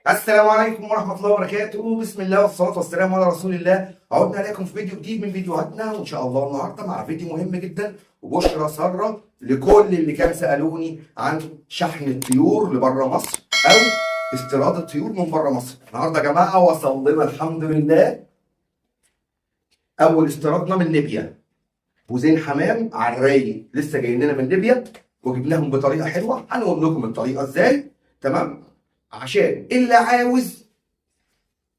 السلام عليكم ورحمة الله وبركاته، بسم الله والصلاة والسلام على رسول الله. عدنا إليكم في فيديو جديد من فيديوهاتنا، وإن شاء الله النهاردة مع فيديو مهم جدا وبشرى سارة لكل اللي كان سألوني عن شحن الطيور لبره مصر أو استيراد الطيور من بره مصر. النهاردة يا جماعة وصل لنا الحمد لله أول استيرادنا من ليبيا، وزين حمام على الرايق لسه جايين لنا من ليبيا وجبناهم بطريقة حلوة. هنقول لكم الطريقة إزاي، تمام؟ عشان اللي عاوز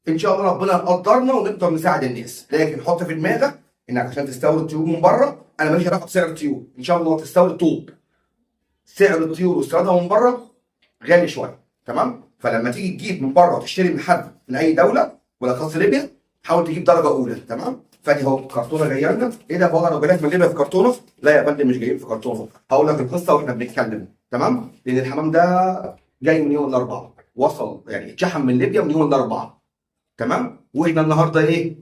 ان شاء الله ربنا يقدرنا ونقدر نساعد الناس. لكن حط في دماغك انك عشان تستورد طيور من بره، انا ماليش علاقه بسعر الطيور، ان شاء الله تستورد طوب. سعر الطيور واستيرادها من بره غالي شويه، تمام؟ فلما تيجي تجيب من بره وتشتري من حد من اي دوله بالاخص ليبيا، حاول تجيب درجه اولى، تمام؟ فادي اهو كرتونه جايه لنا. ايه ده بقى، لو جايلك من ليبيا في كرتونه؟ لا يا فندم، مش جايين في كرتونه. هقول لك القصه واحنا بنتكلم، تمام؟ لان الحمام ده جاي من يوم الاربعاء، وصل يعني اتشحن من ليبيا من يوم الاربعاء، تمام؟ واحنا النهارده ايه؟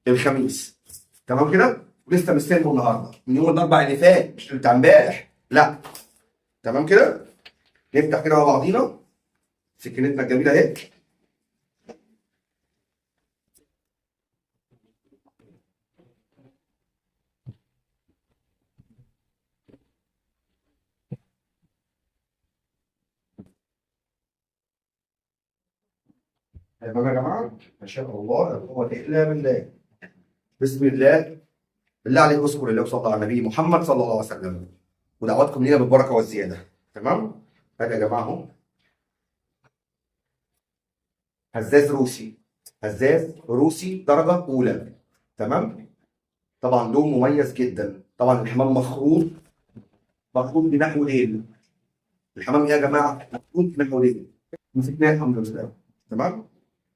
الخميس، تمام كده؟ ولسه مستلمه النهارده من يوم الاربعاء اللي فات، مش بتاع امبارح، لا. تمام كده؟ نفتح كده مع بعضينا سكينتنا الجميله اهي. تمام يا جماعه، ما شاء الله لا قوه الا بالله. بسم الله. بالله عليك اذكر الله وصلى على النبي محمد صلى الله عليه وسلم، ودعواتكم لينا بالبركه والزياده، تمام؟ هذا يا جماعه اهو هزاز روسي، هزاز روسي درجه اولى، تمام؟ طبعا لون مميز جدا. طبعا الحمام مخروط، مخروط بنحو ليل. الحمام ايه يا جماعه؟ مخروط بنحو ليل. مسكناه الحمد لله، تمام؟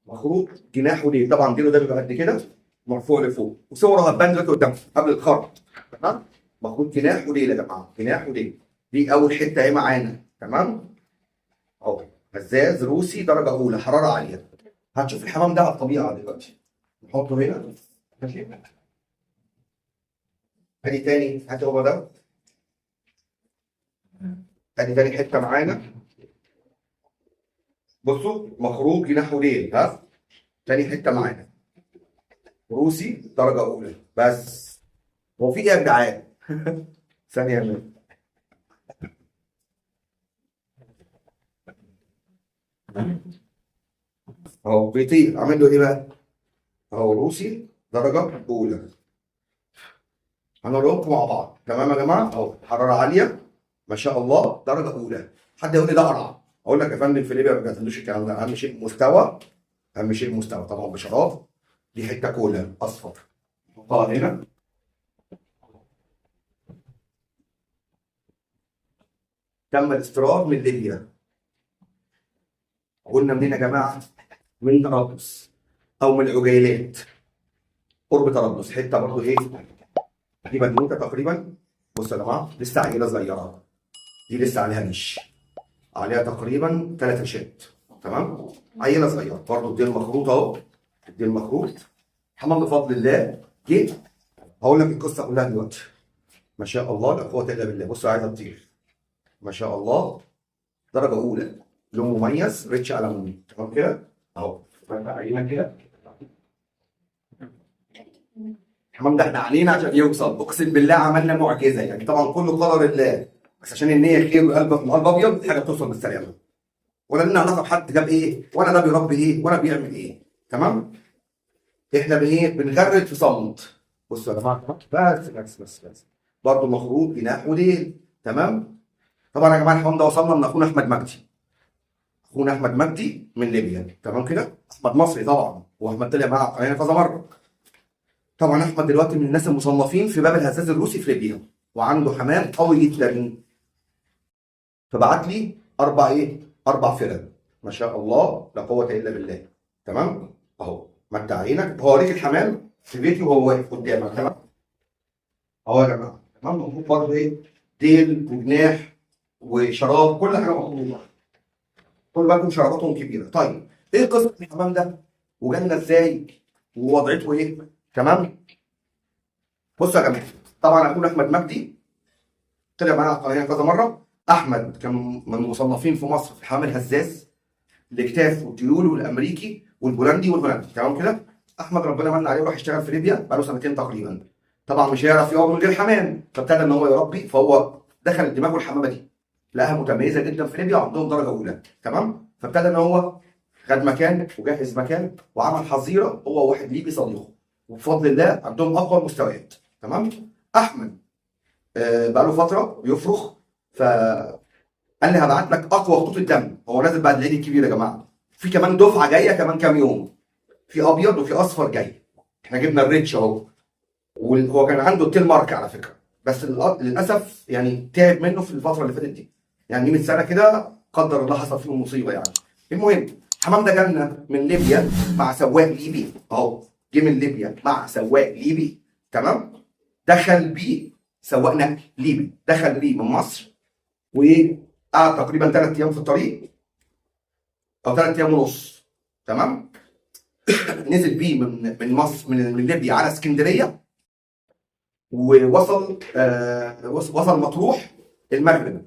مخروط جناحه ليل. طبعا ديله ده بيبقى قد كده مرفوع لفوق، وصوره هتبان دلوقتي قدامكم قبل الخرط، تمام؟ مخروط جناحه ليل يا جماعه، جناحه ليل. دي اول حته اهي معانا، تمام؟ اهو هزاز روسي درجه اولى حراره عاليه. هتشوف الحمام ده على الطبيعه دلوقتي. نحطه هنا، ماشي؟ ادي تاني، هات هو ده. ادي تاني حته معانا، بصوا مخروج جناحه ليل، ها؟ تاني حته معانا روسي درجه اولى. بس هو في ايه يا جدعان؟ ثانيه يا مان. اهو بيطير، عامل له ايه بقى؟ اهو روسي درجه اولى. هنقول لكم مع بعض، تمام يا جماعه؟ اهو حراره عاليه ما شاء الله درجه اولى. حد يقول لي ده قرع، اقول لك يا فندم في ليبيا ما بيعتمدوش الكلام ده. اهم شيء مستوى، اهم شيء مستوى. طبعا بشراب. دي حته كولا اصفر، نحطها هنا. تم الاستيراد من ليبيا. قلنا منين يا جماعه؟ من طرابلس او من العجيلات، قرب طرابلس. حته برضه ايه، دي بنوته تقريبا. بصوا يا جماعه لسه عيله صغيره، دي لسه عليها ريش، عليها تقريبا 3 ريشات، تمام؟ عيله صغيره برضه. الديل مخروط اهو، الديل مخروط. حمام بفضل الله جه. هقول لك القصه كلها دلوقتي. ما شاء الله لا قوه الا بالله. بصوا عايزه تطير، ما شاء الله درجه اولى، لون مميز ريتش ألموني، تمام كده؟ اهو عينه كده. الحمام ده احنا علينا عشان يوصل، اقسم بالله عملنا معجزه يعني. طبعا كله قدر الله، بس عشان النيه خير وقلب قلب ابيض حاجه بتوصل بالسلامه. ولا لنا علاقه بحد جاب ايه، ولا ده بيربي ايه، ولا بيعمل ايه، تمام؟ احنا بايه؟ بنغرد في صمت. بصوا يا جماعه، بس برضه مخروط جناح وديل، تمام؟ طبعا يا جماعه الحمام ده وصلنا من اخونا احمد مجدي. اخونا احمد مجدي من ليبيا، تمام كده؟ احمد مصري طبعا، واحمد طلع معاه علينا كذا مره. طبعا احمد دلوقتي من الناس المصنفين في باب الهزاز الروسي في ليبيا، وعنده حمام قوي جدا. فبعت لي اربع ايه؟ 4 فرق، ما شاء الله لا قوه الا بالله، تمام؟ اهو مد عينك، هوريك الحمام في بيتي وهو واقف قدامك، تمام؟ اهو يا جماعه، تمام؟ موجود برضه ايه؟ ديل وجناح وشراب، كل حاجه موجوده. خد بالكم شراباتهم كبيره. طيب ايه قصه الحمام ده؟ وجالنا ازاي؟ ووضعته ايه؟ تمام؟ بصوا يا جماعه، طبعا اخونا احمد مجدي طلع معانا على القناه كذا مره. احمد كان من المصنفين في مصر في حمام الهزاز، الاكتاف والديول والامريكي والبولندي والهولندي. تمام كده. احمد ربنا من عليه وراح يشتغل في ليبيا بقاله سنتين تقريبا. طبعا مش هيعرف يقعد من غير حمام، فابتدى ان هو يربي، فهو دخل دماغه الحمامه دي، لقاها متميزه جدا في ليبيا وعندهم درجه اولى. تمام. فابتدى ان هو خد مكان وجهز مكان وعمل حظيره هو وواحد ليبي صديقه، وبفضل الله عندهم اقوى المستويات. تمام. احمد بقاله فتره بيفرخ، فقال لي هبعت لك اقوى خطوط الدم. هو نازل بعد العيد الكبير يا جماعه، في كمان دفعه جايه كمان كام يوم، في ابيض وفي اصفر جاي. احنا جبنا الريتش اهو، وهو كان عنده التيل مارك على فكره، بس للاسف يعني تعب منه في الفتره اللي فاتت دي، يعني من سنه كده قدر الله حصل فيه مصيبه يعني. المهم حمام ده جالنا من ليبيا مع سواق ليبي اهو، جه من ليبيا مع سواق ليبي. تمام. دخل بيه سواق نقل ليبي، دخل بيه من مصر وقعد تقريبا 3 ايام في الطريق او 3 ايام ونص. تمام. نزل بيه من مصر من ليبيا على اسكندريه، ووصل وصل مطروح المغرب.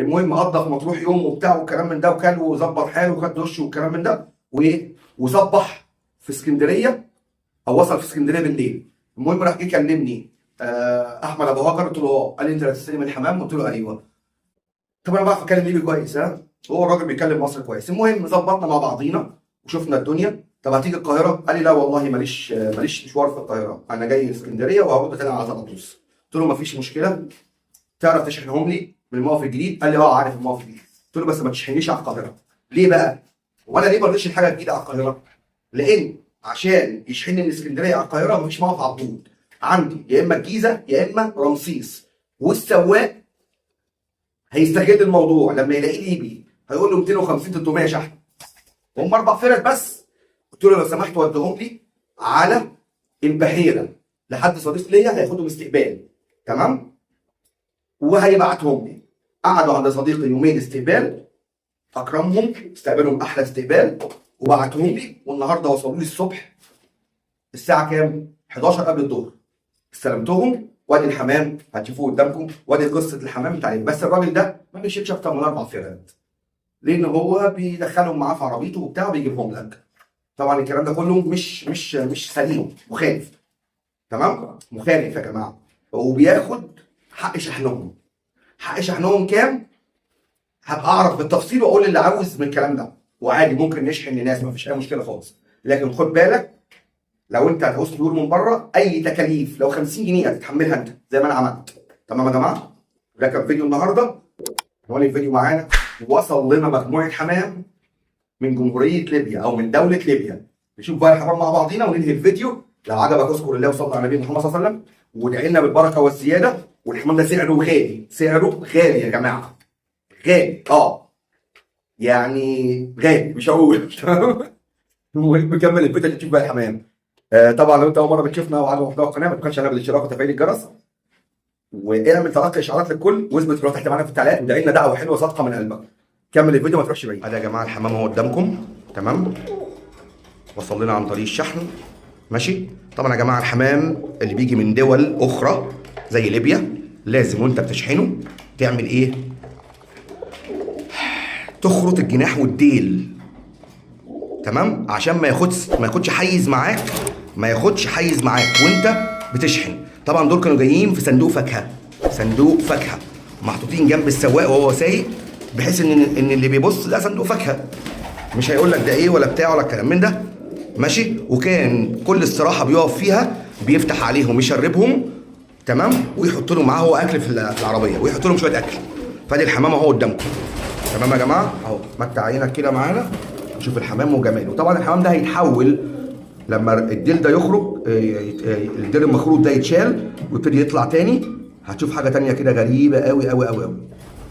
المهم قضى في مطروح يوم وبتاع وكلام من ده، وكل وظبط حاله وخد دش والكلام من ده، وصبح في اسكندريه او وصل في اسكندريه بالليل. المهم راح جه كلمني احمد ابو هاجر، قلت له اه. قال لي انت اللي هتستلم الحمام؟ قلت له ايوه. طب انا بعرف اتكلم ليبي كويس، ها، هو الراجل بيتكلم مصري كويس. المهم ظبطنا مع بعضينا وشفنا الدنيا. طب هتيجي القاهره؟ قال لي لا والله ماليش مشوار في القاهره، انا جاي اسكندريه وهرد تاني على طرابلس. قلت له مفيش مشكله، تعرف تشحنهم لي من الموقف الجديد؟ قال لي اه عارف الموقف الجديد. قلت له بس ما تشحنيش على القاهره. ليه بقى؟ وانا ليه ما رضيتش الحاجه جديده على القاهره؟ لان عشان يشحن من اسكندريه على القاهره مفيش موقف على طول، عندي يا اما الجيزه يا اما رمسيس، والسواق هيستغل الموضوع لما يلاقيه ليبي هيقول له 250 300 شحن، هم 4 فرق بس. قلت له لو سمحت وديهم لي على البحيره لحد صديق ليا هياخدهم استقبال. تمام. وهيبعتهم لي. قعدوا عند صديقي يومين استقبال، اكرمهم، استقبلهم احلى استقبال، وبعتهم لي. والنهارده وصلوا لي الصبح الساعه كام؟ 11 قبل الظهر. استلمتهم، وادي الحمام هتشوفوه قدامكم، وادي قصه الحمام بتاعي. بس الراجل ده ما بيشيلش اكتر من 4 فرقات، لان هو بيدخلهم معاه في عربيته وبتاع وبيجيبهم لك. طبعا الكلام ده كله مش سليم، مخالف. تمام. مخالف يا جماعه. وبياخد حق شحنهم. حق شحنهم كام؟ هبقى اعرف بالتفصيل واقول اللي عاوز من الكلام ده، وعادي ممكن نشحن لناس، مفيش اي مشكله خالص. لكن خد بالك لو انت هتعوز طيور من بره، اي تكاليف لو 50 جنيه هتتحملها انت زي ما انا عملت. تمام يا جماعه؟ ده كان فيديو النهارده. هو الفيديو معانا وصل لنا مجموعه حمام من جمهوريه ليبيا او من دوله ليبيا. نشوف بقى الحمام مع بعضينا وننهي الفيديو. لو عجبك اذكر الله وصلى على نبينا محمد صلى الله عليه وسلم، وادعي لنا بالبركه والزياده. والحمام ده سعره غالي، سعره غالي يا جماعه، غالي يعني غالي مش هقول. المهم نكمل الفيديو اللي تشوف بقى الحمام. طبعا لو انت اول مره بتشوفنا وعجبك محتوى القناه ما تبخلش علينا بالاشتراك وتفعيل الجرس، واعمل تلقي اشعارات للكل، واثبت في تحت معانا في التعليقات، وادعي لنا دعوه حلوه صادقه من قلبك. كمل الفيديو ما تروحش بعيد. ادي يا جماعه الحمام اهو قدامكم. تمام. وصل لنا عن طريق الشحن. ماشي. طبعا يا جماعه الحمام اللي بيجي من دول اخرى زي ليبيا لازم وانت بتشحنه تعمل ايه؟ تخرط الجناح والديل. تمام. عشان ما ياخدش حيز معاك، وانت بتشحن. طبعا دول كانوا جايين في صندوق فاكهه محطوطين جنب السواق وهو سايق، بحيث ان اللي بيبص ده صندوق فاكهه، مش هيقول لك ده ايه ولا بتاع ولا الكلام من ده. ماشي. وكان كل استراحه بيقف فيها بيفتح عليهم يشربهم. تمام. ويحط لهم معاه هو اكل في العربيه، ويحط لهم شويه اكل. فادي الحمام اهو قدامكم. تمام يا جماعه اهو. متع عينك كده معانا شوف الحمام وجماله. طبعا الحمام ده هيتحول لما الديل ده يخرج، الديل المخروط ده يتشال ويبتدي يطلع تاني. هتشوف حاجه تانيه كده غريبه قوي قوي قوي قوي.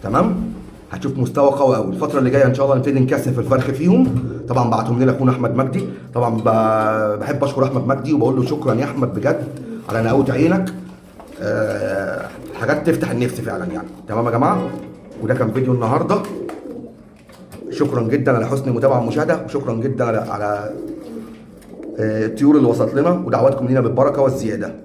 تمام. هتشوف مستوى قوي قوي. الفتره اللي جايه ان شاء الله نبتدي نكثف الفرخ فيهم. طبعا بعتهم لنا اخونا احمد مجدي. طبعا بحب اشكر احمد مجدي وبقول له شكرا يا احمد بجد على نقاوه عينك. حاجات تفتح النفس فعلا يعني. تمام يا جماعه. وده كان فيديو النهارده. شكرا جدا على حسن المتابعه والمشاهده، وشكرا جدا على الطيور اللي وصلت لنا، ودعواتكم لينا بالبركه والزياده.